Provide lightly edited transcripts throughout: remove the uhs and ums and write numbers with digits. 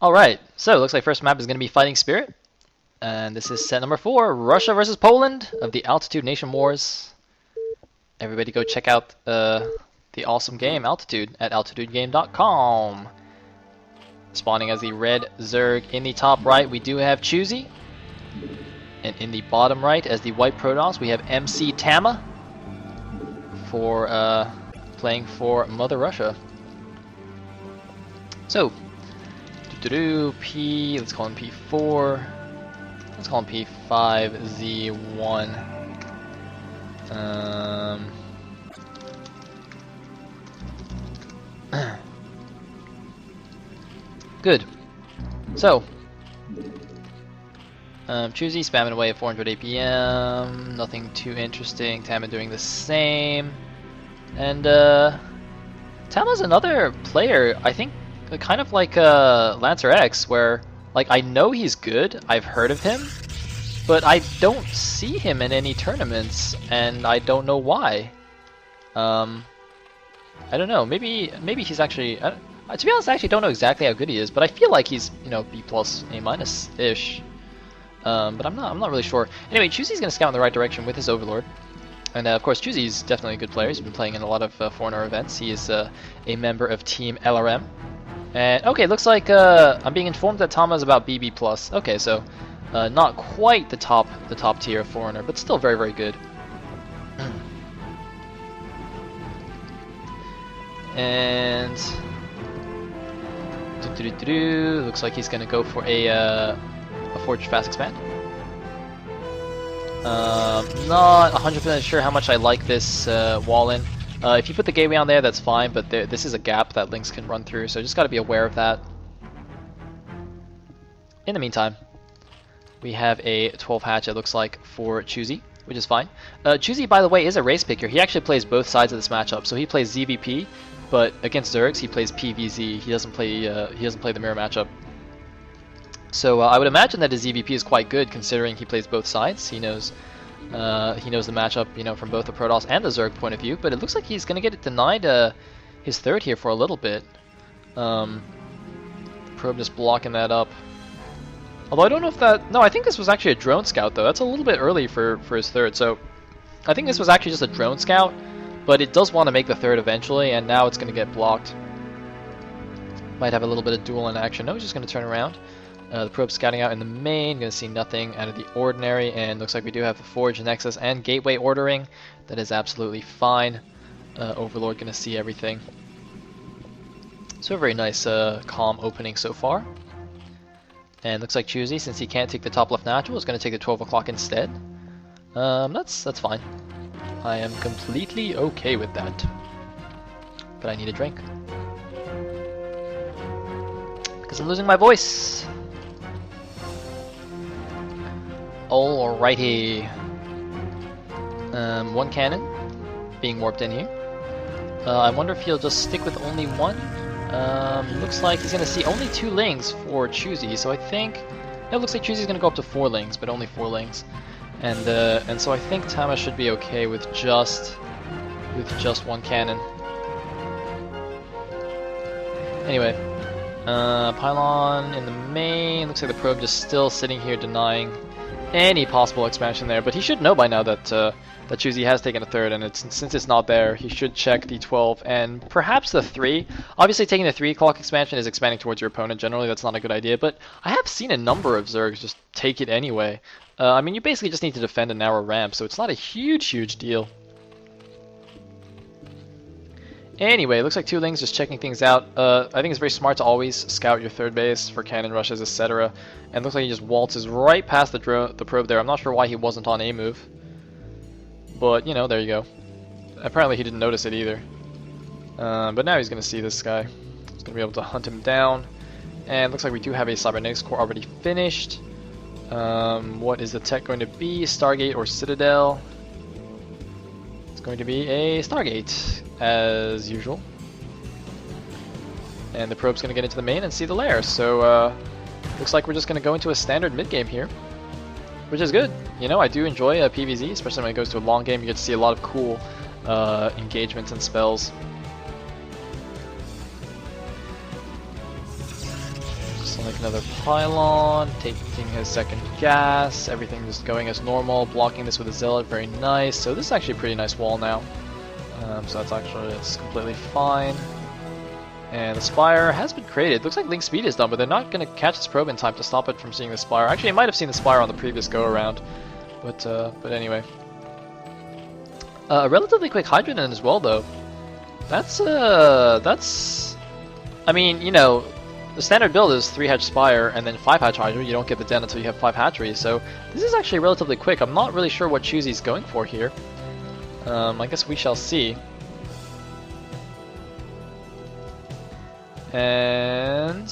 Alright, so it looks like first map is going to be Fighting Spirit. And this is set number 4, Russia versus Poland of the Altitude Nation Wars. Everybody go check out the awesome game, Altitude, at altitudegame.com. Spawning as the red Zerg. In the top right, we do have Choosy. And in the bottom right, as the white Protoss, we have MC Tama for playing for Mother Russia. So, P, let's call him P4. Let's call him P5Z1. Good. So, Choosy spamming away at 400 APM. Nothing too interesting. Tama doing the same. And Tama's another player, I think, kind of like Lancer X, where like I know he's good, I've heard of him, but I don't see him in any tournaments, and I don't know why. I don't know. Maybe he's actually. To be honest, I actually don't know exactly how good he is, but I feel like he's B plus A minus ish. But I'm not really sure. Anyway, Choosy's gonna scout in the right direction with his Overlord. And of course, Choosy's definitely a good player. He's been playing in a lot of foreigner events. He is a member of Team LRM. And okay, looks like I'm being informed that Tama is about BB plus. Okay, so not quite the top tier foreigner, but still very, very good. And looks like he's gonna go for a Forge Fast Expand. Not 100% sure how much I like this wall-in. If you put the gateway on there, that's fine, but this is a gap that links can run through, so just got to be aware of that. In the meantime, we have a 12 hatch, it looks like, for Choosy, which is fine. Choosy, by the way, is a race picker. He actually plays both sides of this matchup, so he plays ZVP, but against Zergs, he plays PVZ. He doesn't play the mirror matchup. So I would imagine that his EVP is quite good, considering he plays both sides. He knows the matchup, from both the Protoss and the Zerg point of view. But it looks like he's gonna get it denied his third here for a little bit. Probe just blocking that up. Although I don't know if that. No, I think this was actually a drone scout though. That's a little bit early for his third. So I think this was actually just a drone scout, but it does want to make the third eventually, and now it's gonna get blocked. Might have a little bit of duel in action. No, he's just gonna turn around. The probe scouting out in the main, gonna see nothing out of the ordinary, and looks like we do have the Forge, Nexus, and Gateway ordering. That is absolutely fine. Overlord gonna see everything. So a very nice, calm opening so far. And looks like Choosy, since he can't take the top left natural, is gonna take the 12 o'clock instead. That's fine. I am completely okay with that. But I need a drink. Because I'm losing my voice. Alrighty. One cannon being warped in here. I wonder if he'll just stick with only one. Looks like he's gonna see only 2 lings for Choosy, so I think it looks like Choosy's gonna go up to 4 lings, but only 4 lings. And so I think Tama should be okay with just one cannon. Anyway, pylon in the main. Looks like the probe just still sitting here denying any possible expansion there, but he should know by now that that Choosy has taken a third, and since it's not there, he should check the 12 and perhaps the 3. Obviously, taking the 3 o'clock expansion is expanding towards your opponent. Generally, that's not a good idea, but I have seen a number of Zergs just take it anyway. I mean, you basically just need to defend a narrow ramp, so it's not a huge deal. Anyway, looks like 2 lings just checking things out. I think it's very smart to always scout your third base for cannon rushes, etc. And looks like he just waltzes right past the probe there. I'm not sure why he wasn't on A move. But, there you go. Apparently he didn't notice it either. But now he's going to see this guy. He's going to be able to hunt him down. And looks like we do have a Cybernetics core already finished. What is the tech going to be? Stargate or Citadel? It's going to be a Stargate, as usual. And the probe's going to get into the main and see the lair. So, looks like we're just going to go into a standard mid-game here, which is good. I do enjoy PvZ, especially when it goes to a long game. You get to see a lot of cool engagements and spells. Looks like another pylon, taking his second gas, everything just going as normal, blocking this with a zealot, very nice. So this is actually a pretty nice wall now. So it's completely fine. And the Spire has been created. Looks like Link Speed is done, but they're not going to catch this probe in time to stop it from seeing the Spire. Actually, it might have seen the Spire on the previous go-around. But anyway. A relatively quick Hydra then as well, though. That's... I mean, you know, the standard build is 3 hatch Spire and then 5 hatch Hydra. You don't get the den until you have 5 hatcheries. So this is actually relatively quick. I'm not really sure what Choosy's going for here. I guess we shall see. And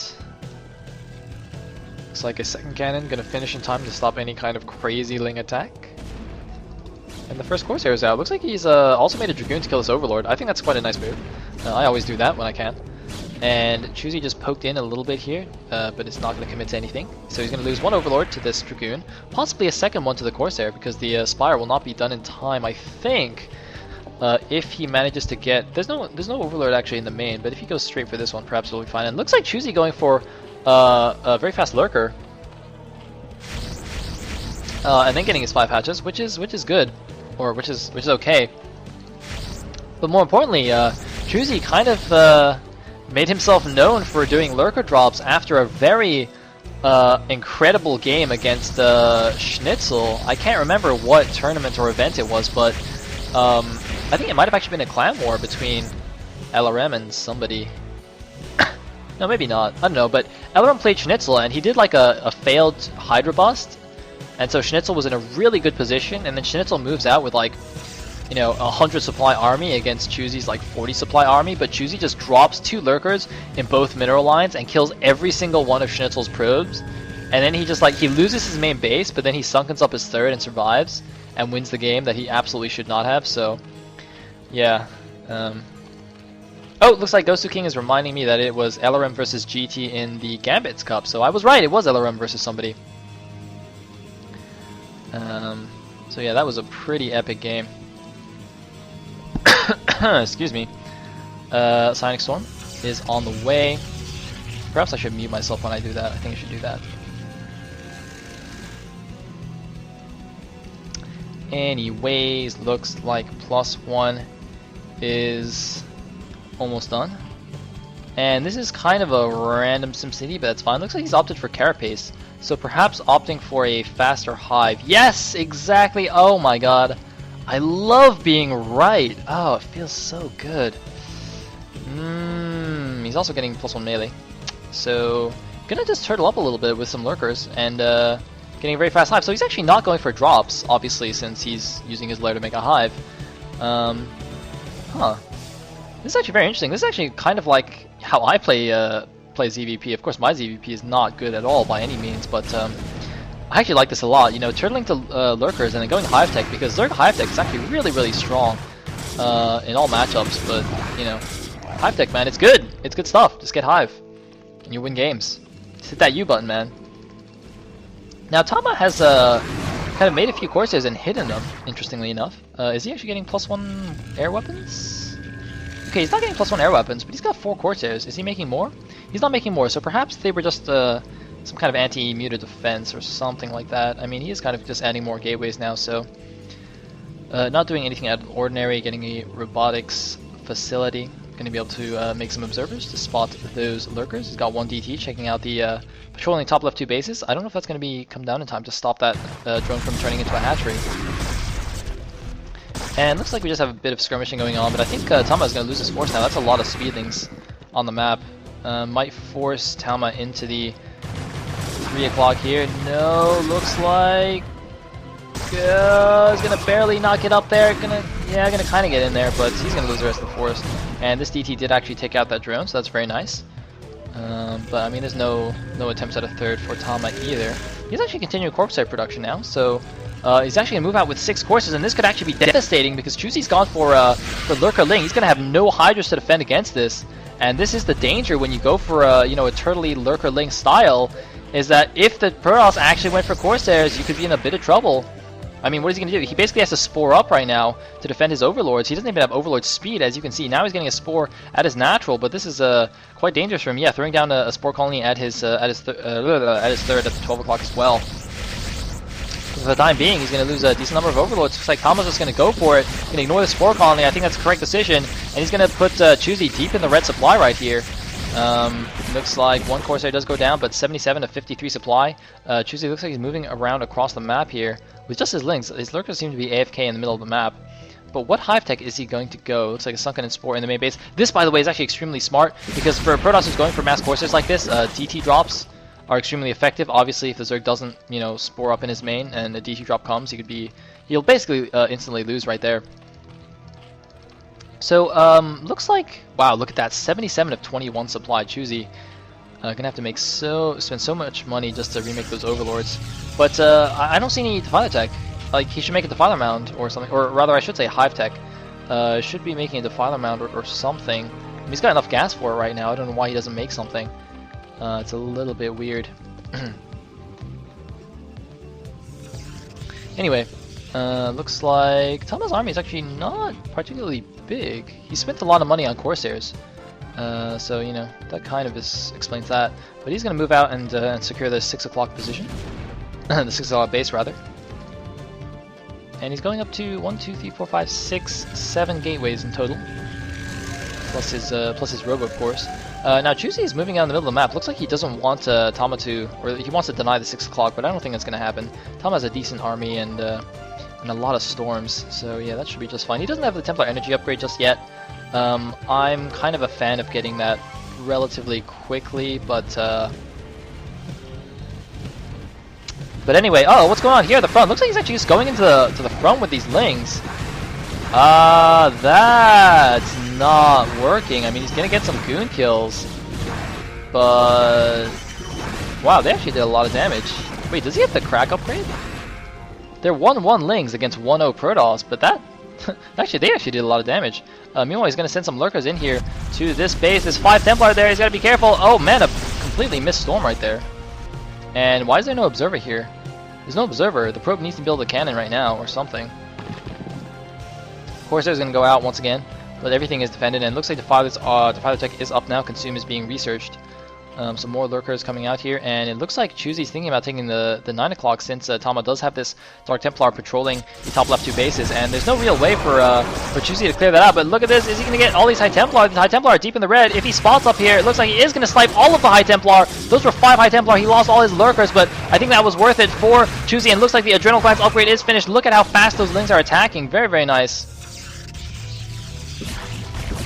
looks like a second cannon gonna finish in time to stop any kind of crazy Ling attack. And the first Corsair is out. Looks like he's also made a Dragoon to kill this Overlord. I think that's quite a nice move. I always do that when I can. And Choosy just poked in a little bit here, but it's not going to commit to anything. So he's going to lose 1 Overlord to this Dragoon, possibly a second one to the Corsair, because the Spire will not be done in time, I think. If he manages to get... There's no Overlord actually in the main, but if he goes straight for this one, perhaps it'll be fine. And it looks like Choosy going for a very fast Lurker. And then getting his 5 hatches, which is good. Or which is okay. But more importantly, Choosy kind of made himself known for doing Lurker drops after a very incredible game against Schnitzel. I can't remember what tournament or event it was, but I think it might have actually been a clan war between LRM and somebody. No, maybe not. I don't know, but LRM played Schnitzel and he did like a failed Hydra bust. And so Schnitzel was in a really good position, and then Schnitzel moves out with like, you know, 100 supply army against Choosy's like 40 supply army, but Choosy just drops 2 Lurkers in both mineral lines and kills every single one of Schnitzel's probes. And then he just like, he loses his main base, but then he sunkens up his third and survives and wins the game that he absolutely should not have. So yeah. Oh, looks like Gosu King is reminding me that it was LRM versus GT in the Gambits Cup. So I was right, it was LRM versus somebody. So yeah, that was a pretty epic game. Excuse me. Sonic Storm is on the way. Perhaps I should mute myself when I do that. I think I should do that. Anyways, looks like +1 is almost done. And this is kind of a random SimCity, but that's fine. Looks like he's opted for Carapace. So perhaps opting for a faster Hive. Yes, exactly. Oh my god. I love being right. Oh, it feels so good. He's also getting +1 melee. So, gonna just turtle up a little bit with some Lurkers and getting a very fast Hive. So he's actually not going for drops, obviously, since he's using his lair to make a Hive. This is actually very interesting. This is actually kind of like how I play ZVP. Of course, my ZVP is not good at all by any means, but I actually like this a lot. You know, turtling to Lurkers and then going Hive Tech, because Lurker Hive Tech is actually really, really strong in all matchups. But you know, Hive Tech, man, it's good. It's good stuff. Just get Hive, and you win games. Just hit that U button, man. Now Tama has kind of made a few Corsairs and hidden them. Interestingly enough, is he actually getting +1 air weapons? Okay, he's not getting +1 air weapons, but he's got 4 Corsairs. Is he making more? He's not making more, so perhaps they were just some kind of anti-muted defense or something like that. I mean, he is kind of just adding more gateways now, so not doing anything out of the ordinary, getting a robotics facility. Going to be able to make some observers to spot those Lurkers. He's got 1 DT checking out the patrolling top left 2 bases. I don't know if that's going to be come down in time to stop that drone from turning into a hatchery. And looks like we just have a bit of skirmishing going on, but I think Tama is going to lose his force now. That's a lot of speedlings on the map. Might force Tama into the 3 o'clock here. No, looks like he's gonna barely knock it up there. Gonna kind of get in there, but he's gonna lose the rest of the force. And this DT did actually take out that drone, so that's very nice. But I mean, there's no attempts at a third for Tama either. He's actually continuing Corpse production now, so he's actually gonna move out with 6 courses, and this could actually be devastating because Choosy's gone for Lurker Ling. He's gonna have no Hydras to defend against this, and this is the danger when you go for a turtly Lurker Ling style, is that if the Protoss actually went for Corsairs, you could be in a bit of trouble. I mean, what is he going to do? He basically has to spore up right now to defend his overlords. He doesn't even have overlord speed, as you can see. Now he's getting a spore at his natural, but this is quite dangerous for him. Yeah, throwing down a spore colony at his third at the 12 o'clock as well. For the time being, he's going to lose a decent number of overlords. Looks like Tama's just going to go for it. He's going to ignore the spore colony. I think that's the correct decision, and he's going to put Choosy deep in the red supply right here. Looks like one Corsair does go down, but 77 to 53 supply. Choosy looks like he's moving around across the map here with just his links. His lurkers seem to be AFK in the middle of the map. But what hive tech is he going to go? Looks like a sunken in spore in the main base. This, by the way, is actually extremely smart because for Protoss who's going for mass Corsairs like this, DT drops are extremely effective. Obviously, if the Zerg doesn't, spore up in his main and a DT drop comes, he'll basically instantly lose right there. So, looks like, wow, look at that, 77 of 21 supply. Choosy gonna have to spend so much money just to remake those overlords. But I don't see any Defiler tech. Like, he should make a Defiler mound or something, or rather, I should say hive tech. Should be making a Defiler mound or something. I mean, he's got enough gas for it right now. I don't know why he doesn't make something. It's a little bit weird. Anyway, looks like Tama's army is actually not particularly big. He spent a lot of money on Corsairs, so that kind of explains that. But he's going to move out and secure the 6 o'clock position, the 6 o'clock base rather. And he's going up to 1, 2, 3, 4, 5, 6, 7 gateways in total, plus his robo, of course. Now Choosy is moving out in the middle of the map. Looks like he doesn't want Tama to, or he wants to deny the 6 o'clock, but I don't think that's going to happen. Tama has a decent army and a lot of storms, so yeah, that should be just fine. He doesn't have the Templar energy upgrade just yet. I'm kind of a fan of getting that relatively quickly, but anyway, oh, what's going on here at the front? Looks like he's actually just going into the front with these lings. That's not working. I mean, he's gonna get some goon kills, but wow, they actually did a lot of damage. Wait, does he have the crack upgrade? They're 1-1 lings against 1-0 Protoss, but that they actually did a lot of damage. Meanwhile, he's gonna send some lurkers in here to this base. There's 5 Templar there. He's gotta be careful. Oh man, a completely missed storm right there. And why is there no observer here? There's no observer. The probe needs to build a cannon right now or something. Corsair's gonna go out once again, but everything is defended, and it looks like Defiler tech is up now. Consume is being researched. Some more lurkers coming out here, and it looks like Choosy's thinking about taking the 9 o'clock since Tama does have this Dark Templar patrolling the top left 2 bases, and there's no real way for Choosy to clear that out. But look at this, is he going to get all these High Templar? The High Templar are deep in the red. If he spots up here, it looks like he is going to snipe all of the High Templar. Those were 5 High Templar. He lost all his lurkers, but I think that was worth it for Choosy, and looks like the Adrenal Glands upgrade is finished. Look at how fast those lings are attacking. Very, very nice.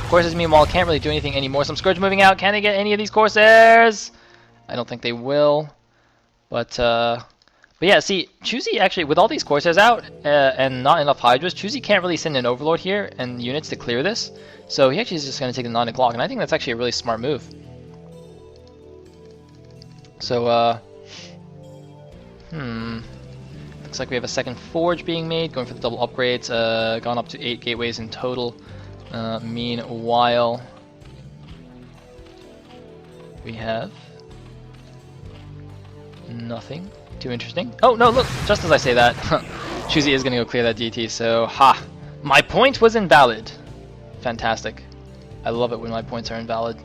Corsairs, meanwhile, can't really do anything anymore. Some Scourge moving out. Can they get any of these Corsairs? I don't think they will, but yeah, see, Choosy actually, with all these Corsairs out and not enough Hydras, Choosy can't really send an Overlord here and units to clear this, so he actually is just going to take the 9 o'clock, and I think that's actually a really smart move. So, looks like we have a second Forge being made, going for the double upgrades, gone up to 8 gateways in total. Meanwhile, we have nothing too interesting. Oh no, look, just as I say that, Choosy is going to go clear that DT, so my point was invalid. Fantastic. I love it when my points are invalid.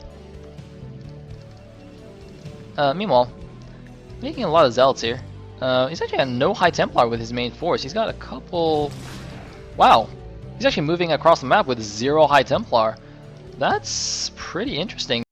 Meanwhile, making a lot of Zealots here. He's actually got no High Templar with his main force. He's got a couple... Wow. He's actually moving across the map with 0 High Templar. That's pretty interesting.